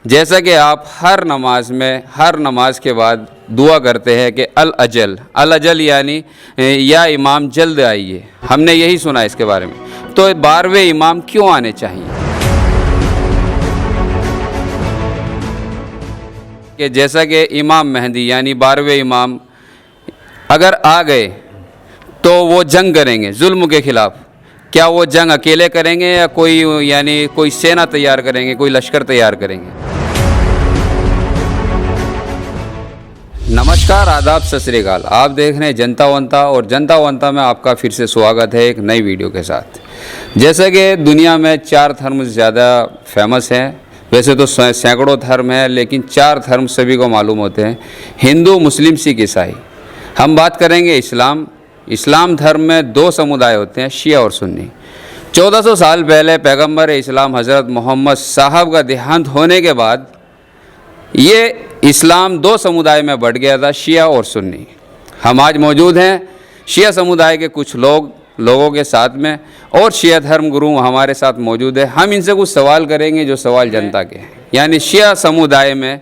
جیسا کہ آپ ہر نماز کے بعد دعا کرتے ہیں کہ الاجل یعنی یا امام جلد آئیے، ہم نے یہی سنا اس کے بارے میں، تو 12ویں امام کیوں آنے چاہیے؟ کہ جیسا کہ امام مہدی یعنی 12ویں امام اگر آ گئے تو وہ جنگ کریں گے ظلم کے خلاف۔ کیا وہ جنگ اکیلے کریں گے یا کوئی سینا تیار کریں گے، کوئی لشکر تیار کریں گے؟ نمسکار، آداب، ست سری اکال، آپ دیکھ رہے ہیں جنتا ونتا، اور جنتا ونتا میں آپ کا پھر سے سواگت ہے ایک نئی ویڈیو کے ساتھ۔ جیسا کہ دنیا میں 4 دھرم زیادہ فیمس ہیں، ویسے تو سینکڑوں دھرم ہیں لیکن 4 دھرم سبھی کو معلوم ہوتے ہیں: ہندو، مسلم، سکھ، عیسائی۔ ہم بات کریں گے اسلام دھرم میں 2 سمودائے ہوتے ہیں، شیعہ اور سنی۔ 1400 سال پہلے پیغمبر اسلام حضرت محمد صاحب کا دیہانت ہونے کے بعد یہ اسلام 2 سمودائے میں بٹ گیا تھا، شیعہ اور سنی۔ ہم آج موجود ہیں شیعہ سمودائے کے کچھ لوگوں کے ساتھ میں، اور شیعہ دھرم گرو ہمارے ساتھ موجود ہے۔ ہم ان سے کچھ سوال کریں گے جو سوال جنتا کے ہیں۔ یعنی شیعہ سمودائے میں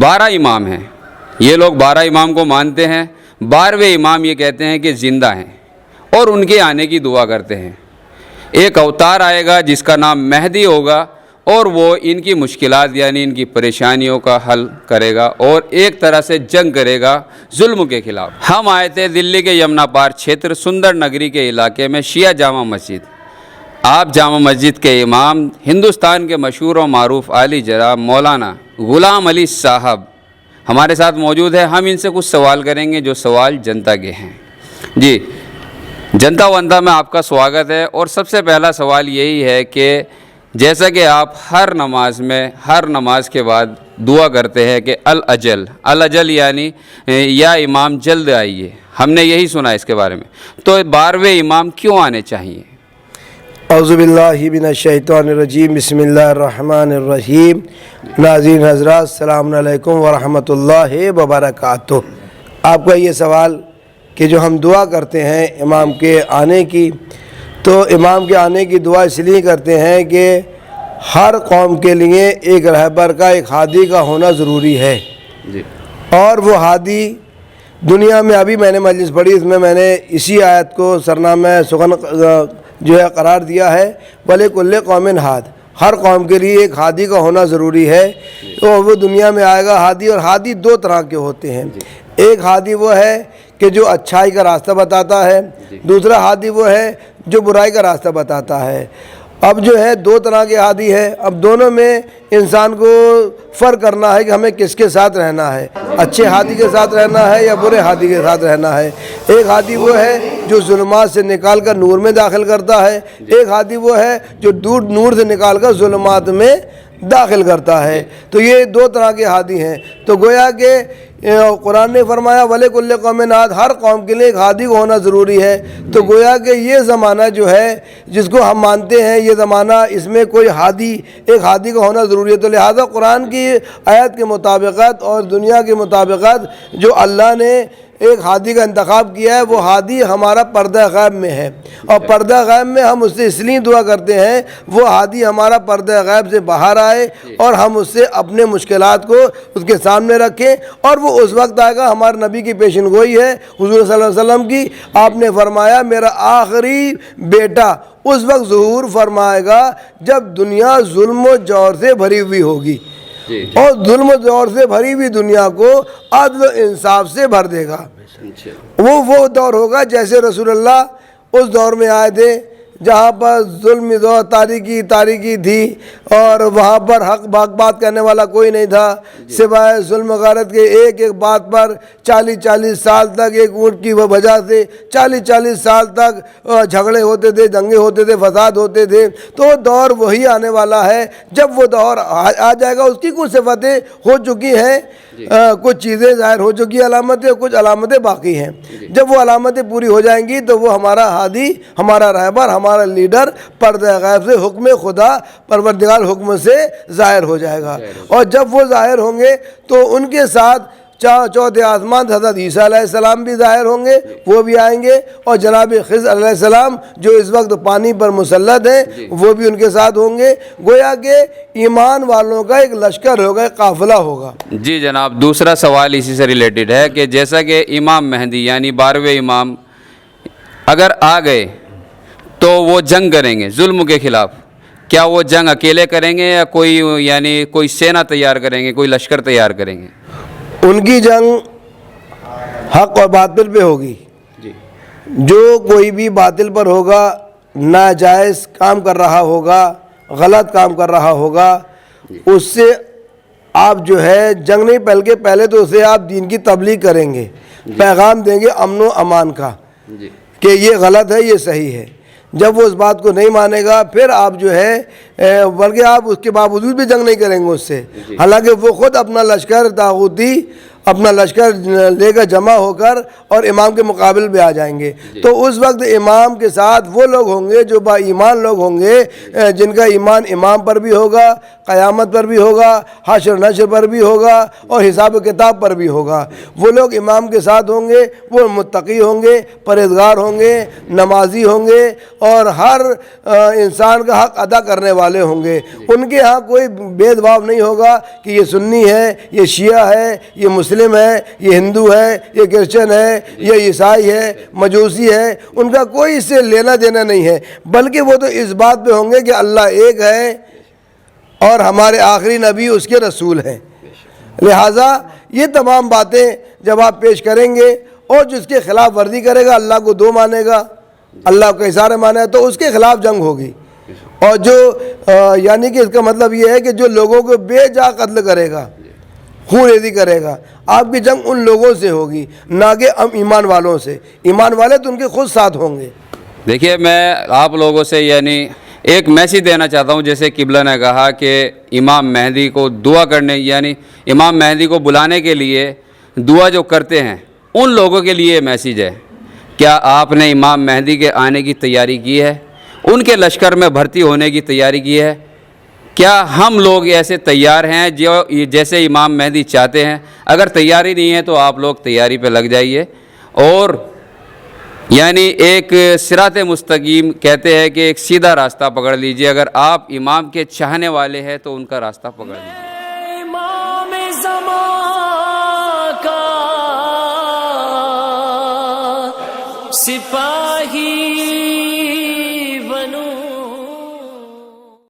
12 امام ہیں، یہ لوگ 12 امام کو مانتے ہیں۔ 12ویں امام یہ کہتے ہیں کہ زندہ ہیں اور ان کے آنے کی دعا کرتے ہیں۔ ایک اوتار آئے گا جس کا نام مہدی ہوگا، اور وہ ان کی مشکلات یعنی ان کی پریشانیوں کا حل کرے گا اور ایک طرح سے جنگ کرے گا ظلم کے خلاف۔ ہم آئے تھے دلی کے یمنا پار چھیتر سندر نگری کے علاقے میں شیعہ جامع مسجد۔ آپ جامع مسجد کے امام ہندوستان کے مشہور و معروف عالی جناب مولانا غلام علی صاحب ہمارے ساتھ موجود ہے۔ ہم ان سے کچھ سوال کریں گے جو سوال جنتا کے ہیں۔ جی، جنتا ونتا میں آپ کا سواگت ہے، اور سب سے پہلا سوال یہی ہے کہ جیسا کہ آپ ہر نماز کے بعد دعا کرتے ہیں کہ الاجل یعنی یا امام جلد آئیے، ہم نے یہی سنا اس کے بارے میں، تو 12ویں امام کیوں آنے چاہیے؟ اعوذ باللہ من الشیطان الرجیم، بسم اللہ الرحمن الرحیم۔ ناظرین حضرات، السلام علیکم ورحمۃ اللہ وبرکاتہ۔ آپ کا یہ سوال کہ جو ہم دعا کرتے ہیں امام کے آنے کی، تو امام کے آنے کی دعا اس لیے کرتے ہیں کہ ہر قوم کے لیے ایک رہبر کا، ایک ہادی کا ہونا ضروری ہے۔ جی، اور وہ ہادی دنیا میں، ابھی میں نے مجلس پڑھی، اس میں نے اسی آیت کو سرنامہ سخن جو ہے قرار دیا ہے، وَلِكُلِّ قَوْمٍ ہاد، ہر قوم کے لیے ایک ہادی کا ہونا ضروری ہے۔ تو وہ دنیا میں آئے گا ہادی، اور ہادی 2 طرح کے ہوتے ہیں۔ ایک ہادی وہ ہے کہ جو اچھائی کا راستہ بتاتا ہے، دوسرا ہادی وہ ہے جو برائی کا راستہ بتاتا ہے۔ اب جو ہے 2 طرح کے ہادی ہے، اب دونوں میں انسان کو فرق کرنا ہے کہ ہمیں کس کے ساتھ رہنا ہے، اچھے ہادی کے ساتھ رہنا ہے یا برے ہادی کے ساتھ رہنا ہے۔ ایک ہادی وہ ہے جو ظلمات سے نکال کر نور میں داخل کرتا ہے، ایک ہادی وہ ہے جو نور سے نکال کر ظلمات میں داخل کرتا ہے۔ تو یہ 2 طرح کے ہادی ہیں۔ تو گویا کہ قرآن نے فرمایا وَلِكُلِّ قَوْمٍ ہاد، ہر قوم کے لیے ایک ہادی کو ہونا ضروری ہے۔ تو گویا کہ یہ زمانہ جو ہے جس کو ہم مانتے ہیں، یہ زمانہ، اس میں ایک ہادی کا ہونا ضروری ہے۔ تو لہٰذا قرآن کی آیت کے مطابقت اور دنیا کے مطابقت جو اللہ نے ایک ہادی کا انتخاب کیا ہے، وہ ہادی ہمارا پردہ غیب میں ہے، اور پردہ غیب میں ہم اس سے اس لیے دعا کرتے ہیں وہ ہادی ہمارا پردہ غیب سے باہر آئے اور ہم اس سے اپنے مشکلات کو اس کے سامنے رکھیں، اور وہ اس وقت آئے گا۔ ہمارے نبی کی پیشن گوئی ہے حضور صلی اللہ علیہ وسلم کی، آپ نے فرمایا میرا آخری بیٹا اس وقت ظہور فرمائے گا جب دنیا ظلم و جور سے بھری ہوئی ہوگی، اور ظلم و جور سے بھری ہوئی دنیا کو عدل و انصاف سے بھر دے گا۔ وہ دور ہوگا جیسے رسول اللہ اس دور میں آئے تھے جہاں پر ظلم و تاریکی تھی، اور وہاں پر حق بات کرنے والا کوئی نہیں تھا سوائے ظلم و غارت کے۔ ایک بات پر 40 سال تک، ایک اونٹ کی وجہ سے 40 سال تک جھگڑے ہوتے تھے، دنگے ہوتے تھے، فساد ہوتے تھے۔ تو دور وہی آنے والا ہے۔ جب وہ دور آ جائے گا، اس کی کچھ صفتیں ہو چکی ہیں، کچھ چیزیں ظاہر ہو چکی علامتیں، کچھ علامتیں باقی ہیں۔ جب وہ علامتیں پوری ہو جائیں گی تو وہ ہمارا ہادی، ہمارا رہبر، ہمارا لیڈر پردہ غیب سے حکم خدا پروردگار حکم سے ظاہر ہو جائے گا۔ اور جب وہ ظاہر ہوں گے تو ان کے ساتھ چوتھے آسمان حضرت عیسیٰ علیہ السلام بھی ظاہر ہوں گے, وہ بھی آئیں گے, اور جناب خضر علیہ السلام جو اس وقت پانی پر مسلط ہیں وہ بھی ان کے ساتھ ہوں گے. گویا کہ ایمان والوں کا ایک لشکر ہوگا, ایک قافلہ ہوگا. جی جناب, دوسرا سوال اسی سے ریلیٹڈ ہے کہ جیسا کہ امام مہدی یعنی 12ویں امام اگر آ گئے تو وہ جنگ کریں گے ظلم کے خلاف, کیا وہ جنگ اکیلے کریں گے یا کوئی سینا تیار کریں گے, کوئی لشکر تیار کریں گے؟ ان کی جنگ حق اور باطل پہ ہوگی. جی. جو کوئی بھی باطل پر ہوگا, ناجائز کام کر رہا ہوگا, غلط کام کر رہا ہوگا, اس سے آپ جو ہے جنگ نہیں, بلکہ پہلے تو اسے آپ دین کی تبلیغ کریں گے, پیغام دیں گے امن و امان کا کہ یہ غلط ہے, یہ صحیح ہے. جب وہ اس بات کو نہیں مانے گا پھر آپ جو ہے بلکہ آپ اس کے باوجود بھی جنگ نہیں کریں گے اس سے, حالانکہ وہ خود اپنا لشکر طاغوتی اپنا لشکر لے کر جمع ہو کر اور امام کے مقابل بھی آ جائیں گے. تو اس وقت امام کے ساتھ وہ لوگ ہوں گے جو با ایمان لوگ ہوں گے, جن کا ایمان امام پر بھی ہوگا, قیامت پر بھی ہوگا, حشر نشر پر بھی ہوگا, اور حساب و کتاب پر بھی ہوگا. وہ لوگ امام کے ساتھ ہوں گے, وہ متقی ہوں گے, پرہیزگار ہوں گے, نمازی ہوں گے, اور ہر انسان کا حق ادا کرنے والے ہوں گے. ان کے ہاں کوئی بھید بھاؤ نہیں ہوگا کہ یہ سنی ہے, یہ شیعہ ہے, یہ مسلم ہے, یہ ہندو ہے, یہ کرسچن ہے, یہ عیسائی ہے, مجوسی ہے. ان کا کوئی اس سے لینا دینا نہیں ہے, بلکہ وہ تو اس بات پہ ہوں گے کہ اللہ ایک ہے اور ہمارے آخری نبی اس کے رسول ہیں. لہٰذا یہ تمام باتیں جب آپ پیش کریں گے, اور جس کے خلاف ورزی کرے گا, اللہ کو دو مانے گا, اللہ کو اشارے مانے, تو اس کے خلاف جنگ ہوگی. اور جو یعنی کہ اس کا مطلب یہ ہے کہ جو لوگوں کو بے جا قتل کرے گا, خون ریزی کرے گا, آپ کی جنگ ان لوگوں سے ہوگی, نہ کہ ایمان والوں سے. ایمان والے تو ان کے خود ساتھ ہوں گے. دیکھیے, میں آپ لوگوں سے ایک میسیج دینا چاہتا ہوں. جیسے قبلہ نے کہا کہ امام مہدی کو دعا کرنے, امام مہدی کو بلانے کے لیے دعا جو کرتے ہیں ان لوگوں کے لیے میسیج ہے. کیا آپ نے امام مہدی کے آنے کی تیاری کی ہے, ان کے لشکر میں بھرتی ہونے کی تیاری کی ہے؟ کیا ہم لوگ ایسے تیار ہیں جو جیسے امام مہدی چاہتے ہیں؟ اگر تیاری نہیں ہے تو آپ لوگ تیاری پہ لگ جائیے, اور ایک صراط مستقیم کہتے ہیں کہ ایک سیدھا راستہ پکڑ لیجئے. اگر آپ امام کے چاہنے والے ہیں تو ان کا راستہ پکڑ لیجئے. امام زمان کا سپاہ